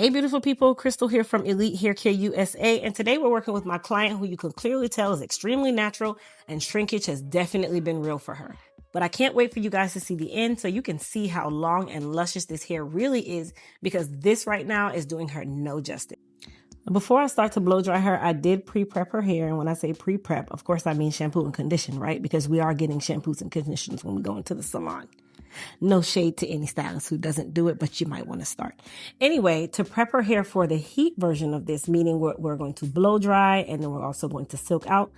Hey beautiful people, Crystal here from Elite Hair Care USA, and today we're working with my client who you can clearly tell is extremely natural and shrinkage has definitely been real for her. But I can't wait for you guys to see the end so you can see how long and luscious this hair really is, because this right now is doing her no justice. Before I start to blow dry her, I did pre-prep her hair, and when I say pre-prep, of course I mean shampoo and condition, right? Because we are getting shampoos and conditions when we go into the salon. No shade to any stylist who doesn't do it, but you might want to start. Anyway, to prep her hair for the heat version of this, meaning we're going to blow dry and then we're also going to silk out,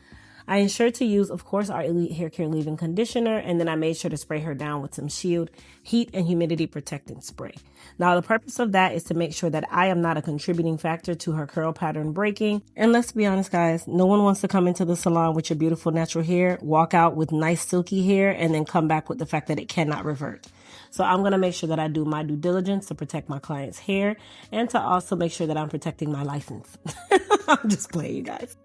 I ensured to use, of course, our Elite Hair Care leave-in conditioner, and then I made sure to spray her down with some Shield heat and humidity protecting spray. Now, the purpose of that is to make sure that I am not a contributing factor to her curl pattern breaking. And let's be honest, guys, no one wants to come into the salon with your beautiful natural hair, walk out with nice silky hair, and then come back with the fact that it cannot revert. So I'm going to make sure that I do my due diligence to protect my client's hair and to also make sure that I'm protecting my license. I'm just playing, you guys.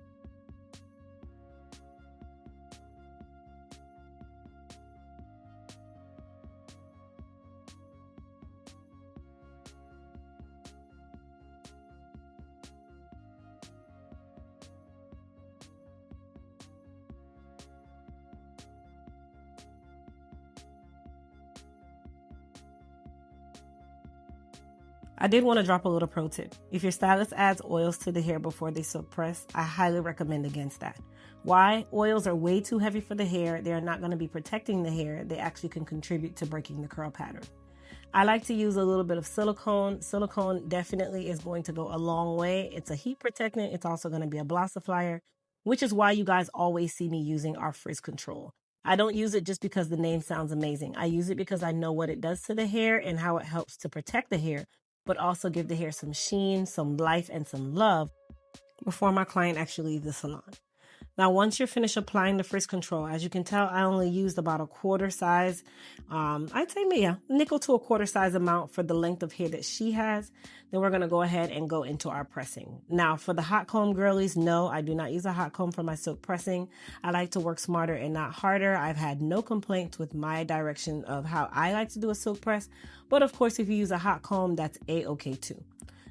I did want to drop a little pro tip. If your stylist adds oils to the hair before they silk press, I highly recommend against that. Why? Oils are way too heavy for the hair. They are not going to be protecting the hair. They actually can contribute to breaking the curl pattern. I like to use a little bit of silicone. Silicone definitely is going to go a long way. It's a heat protectant. It's also going to be a glossifier, which is why you guys always see me using our frizz control. I don't use it just because the name sounds amazing. I use it because I know what it does to the hair and how it helps to protect the hair, but also give the hair some sheen, some life, and some love before my client actually leaves the salon. Now, once you're finished applying the frizz control, as you can tell, I only used about a quarter size, I'd say nickel to a quarter size amount for the length of hair that she has. Then we're going to go ahead and go into our pressing. Now, for the hot comb girlies, no, I do not use a hot comb for my silk pressing. I like to work smarter and not harder. I've had no complaints with my direction of how I like to do a silk press. But of course, if you use a hot comb, that's a-okay too.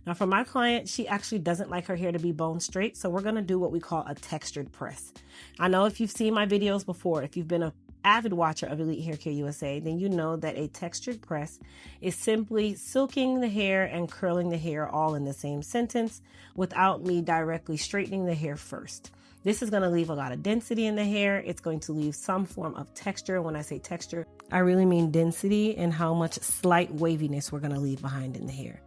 Now for my client, she actually doesn't like her hair to be bone straight, so we're going to do what we call a textured press. I know if you've seen my videos before, if you've been an avid watcher of Elite Hair Care USA, then you know that a textured press is simply silking the hair and curling the hair all in the same sentence without me directly straightening the hair first. This is going to leave a lot of density in the hair. It's going to leave some form of texture. When I say texture, I really mean density and how much slight waviness we're going to leave behind in the hair.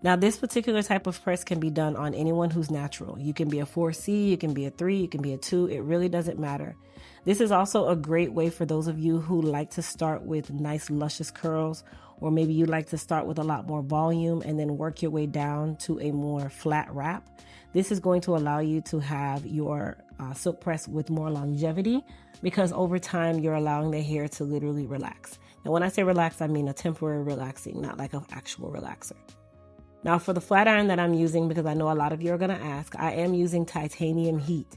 Now, this particular type of press can be done on anyone who's natural. You can be a 4C, you can be a 3, you can be a 2. It really doesn't matter. This is also a great way for those of you who like to start with nice, luscious curls, or maybe you like to start with a lot more volume and then work your way down to a more flat wrap. This is going to allow you to have your silk press with more longevity, because over time you're allowing the hair to literally relax. And when I say relax, I mean a temporary relaxing, not like an actual relaxer. Now for the flat iron that I'm using, because I know a lot of you are going to ask, I am using titanium heat.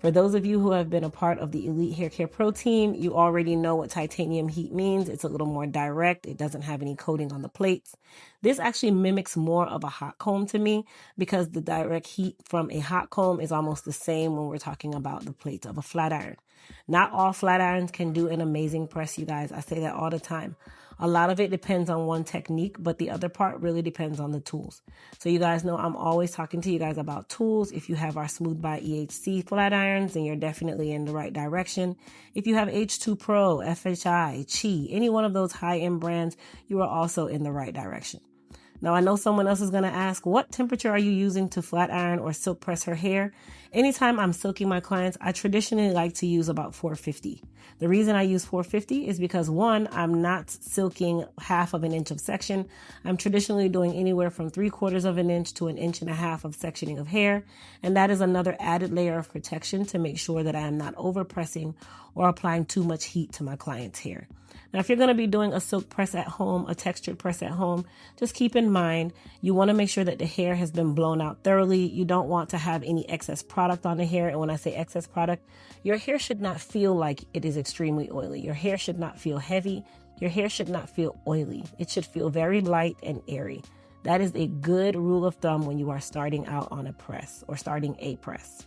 For those of you who have been a part of the Elite Hair Care Pro team, you already know what titanium heat means. It's a little more direct. It doesn't have any coating on the plates. This actually mimics more of a hot comb to me, because the direct heat from a hot comb is almost the same when we're talking about the plates of a flat iron. Not all flat irons can do an amazing press, you guys. I say that all the time. A lot of it depends on one technique, but the other part really depends on the tools. So you guys know I'm always talking to you guys about tools. If you have our Smooth by EHC flat irons, then you're definitely in the right direction. If you have H2 Pro, FHI, Chi, any one of those high-end brands, you are also in the right direction. Now, I know someone else is going to ask, what temperature are you using to flat iron or silk press her hair? Anytime I'm silking my clients, I traditionally like to use about 450. The reason I use 450 is because, one, I'm not silking half of an inch of section. I'm traditionally doing anywhere from 3/4 of an inch to 1.5 inches of sectioning of hair. And that is another added layer of protection to make sure that I am not overpressing or applying too much heat to my client's hair. Now, if you're going to be doing a silk press at home, a textured press at home, just keep in mind, you want to make sure that the hair has been blown out thoroughly. You don't want to have any excess product on the hair. And when I say excess product, your hair should not feel like it is extremely oily. Your hair should not feel heavy. Your hair should not feel oily. It should feel very light and airy. That is a good rule of thumb when you are starting out on a press or starting a press.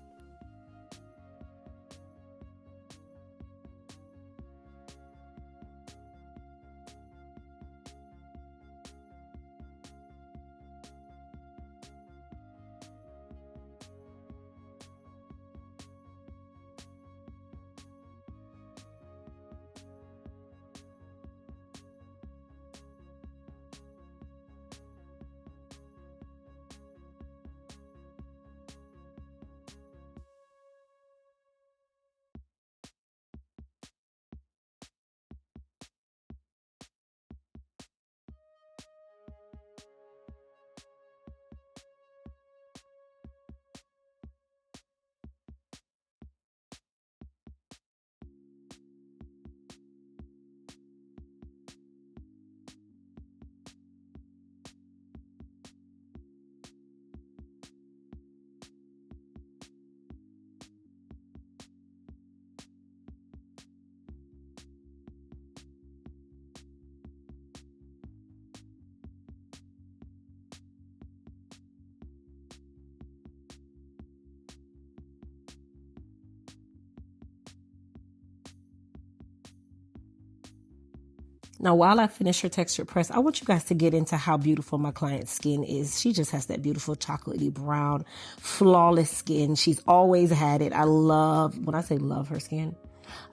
Now, while I finish her texture press, I want you guys to get into how beautiful my client's skin is. She just has that beautiful chocolatey brown, flawless skin. She's always had it. When I say love her skin,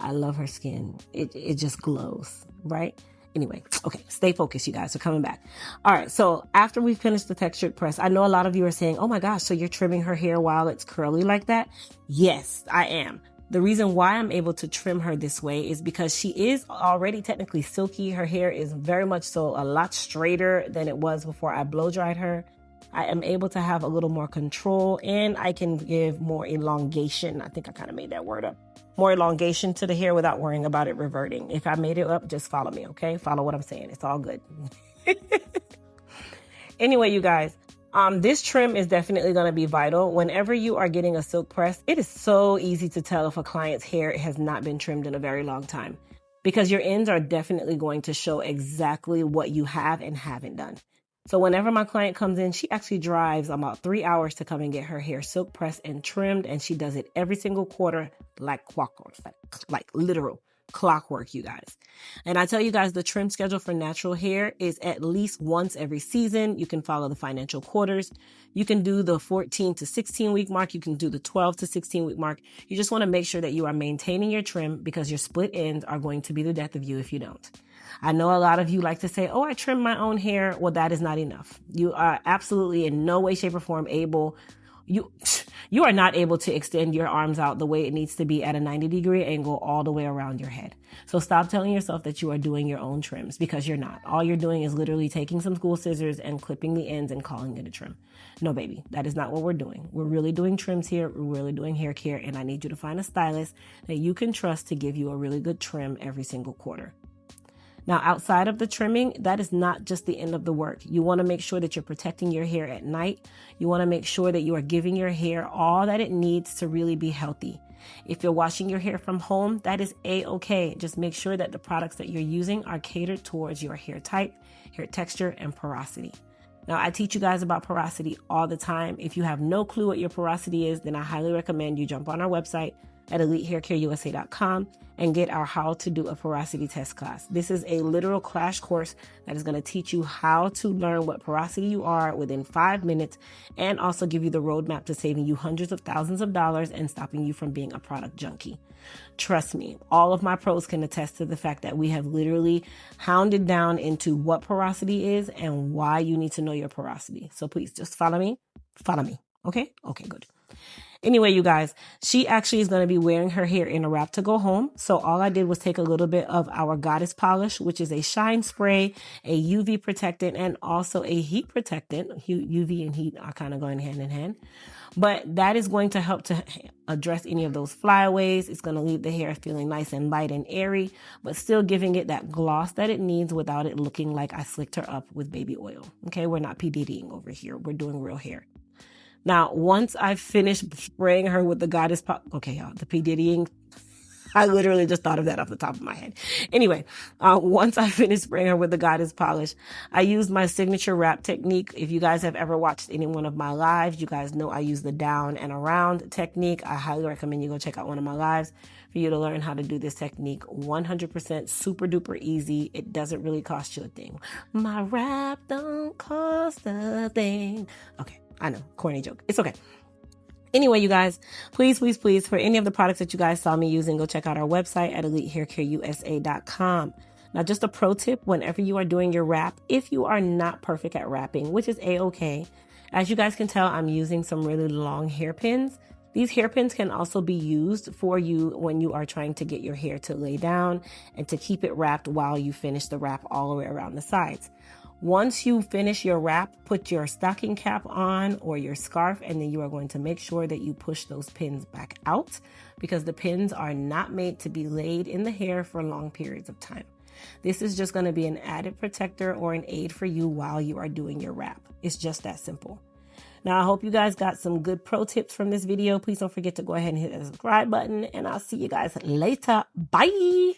I love her skin. It just glows, right? Anyway, okay, stay focused, you guys. We're coming back. All right, so after we finish the textured press, I know a lot of you are saying, oh my gosh, so you're trimming her hair while it's curly like that? Yes, I am. The reason why I'm able to trim her this way is because she is already technically silky. Her hair is very much so a lot straighter than it was before I blow dried her. I am able to have a little more control, and I can give more elongation. I think I kind of made that word up. More elongation to the hair without worrying about it reverting. If I made it up, just follow me, okay? Follow what I'm saying. It's all good. Anyway, you guys, this trim is definitely going to be vital. Whenever you are getting a silk press, it is so easy to tell if a client's hair has not been trimmed in a very long time, because your ends are definitely going to show exactly what you have and haven't done. So whenever my client comes in, she actually drives about 3 hours to come and get her hair silk pressed and trimmed, and she does it every single quarter like clockwork, like literal clockwork, you guys. And I tell you guys, the trim schedule for natural hair is at least once every season. You can follow the financial quarters. You can do the 14 to 16 week mark. You can do the 12 to 16 week mark. You just want to make sure that you are maintaining your trim, because your split ends are going to be the death of you if you don't. I know a lot of you like to say, oh, I trim my own hair. Well, that is not enough. You are absolutely in no way, shape, or form able. You are not able to extend your arms out the way it needs to be at a 90-degree angle all the way around your head. So stop telling yourself that you are doing your own trims, because you're not. All you're doing is literally taking some school scissors and clipping the ends and calling it a trim. No, baby, that is not what we're doing. We're really doing trims here. We're really doing hair care, and I need you to find a stylist that you can trust to give you a really good trim every single quarter. Now, outside of the trimming, that is not just the end of the work. You want to make sure that you're protecting your hair at night. You want to make sure that you are giving your hair all that it needs to really be healthy. If you're washing your hair from home, that is a-okay. Just make sure that the products that you're using are catered towards your hair type, hair texture, and porosity. Now, I teach you guys about porosity all the time. If you have no clue what your porosity is, then I highly recommend you jump on our website at elitehaircareusa.com and get our How to Do a Porosity Test class. This is a literal crash course that is going to teach you how to learn what porosity you are within 5 minutes, and also give you the roadmap to saving you hundreds of thousands of dollars and stopping you from being a product junkie. Trust me, all of my pros can attest to the fact that we have literally hounded down into what porosity is and why you need to know your porosity. So please just follow me. Okay, good. Anyway, you guys, she actually is going to be wearing her hair in a wrap to go home. So all I did was take a little bit of our Goddess Polish, which is a shine spray, a UV protectant, and also a heat protectant. UV and heat are kind of going hand in hand. But that is going to help to address any of those flyaways. It's going to leave the hair feeling nice and light and airy, but still giving it that gloss that it needs without it looking like I slicked her up with baby oil. Okay, we're not P. Diddying over here. We're doing real hair. Now, once I finish spraying her with the Goddess the P. Diddying, I literally just thought of that off the top of my head. Anyway, once I finished spraying her with the Goddess polish, I used my signature wrap technique. If you guys have ever watched any one of my lives, you guys know I use the down and around technique. I highly recommend you go check out one of my lives for you to learn how to do this technique. 100% super duper easy. It doesn't really cost you a thing. My wrap don't cost a thing. Okay, I know, corny joke. It's okay. Anyway, you guys, please, for any of the products that you guys saw me using, go check out our website at elitehaircareusa.com. Now, just a pro tip, whenever you are doing your wrap, if you are not perfect at wrapping, which is a-okay, as you guys can tell, I'm using some really long hairpins. These hairpins can also be used for you when you are trying to get your hair to lay down and to keep it wrapped while you finish the wrap all the way around the sides. Once you finish your wrap, put your stocking cap on or your scarf, and then you are going to make sure that you push those pins back out because the pins are not made to be laid in the hair for long periods of time. This is just going to be an added protector or an aid for you while you are doing your wrap. It's just that simple. Now, I hope you guys got some good pro tips from this video. Please don't forget to go ahead and hit that subscribe button, and I'll see you guys later. Bye.